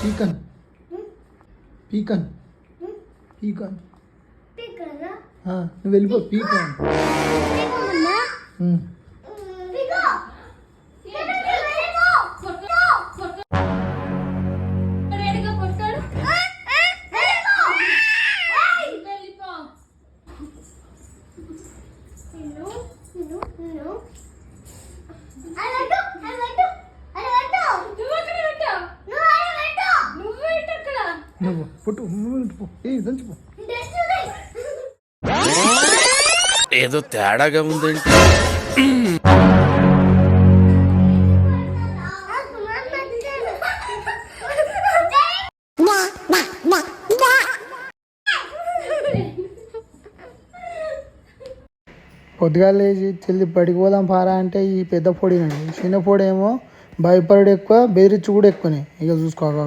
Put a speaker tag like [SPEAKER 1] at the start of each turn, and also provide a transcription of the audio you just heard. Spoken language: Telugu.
[SPEAKER 1] పీకన్ పీకన్ పీకన్ నువ్వు వెళ్ళిపో పీకన్ నువ్వు పుట్టు దంచిపో.
[SPEAKER 2] ఏదో తేడాగా ఉందంటే
[SPEAKER 1] పొద్దుగా లేచి చెల్లి బడికి పోదాం పారా అంటే ఈ పెద్ద పొడినండి, చిన్న పొడి ఏమో భయపడు ఎక్కువ, బెదిరించి కూడా ఎక్కువనే. ఇక చూసుకోక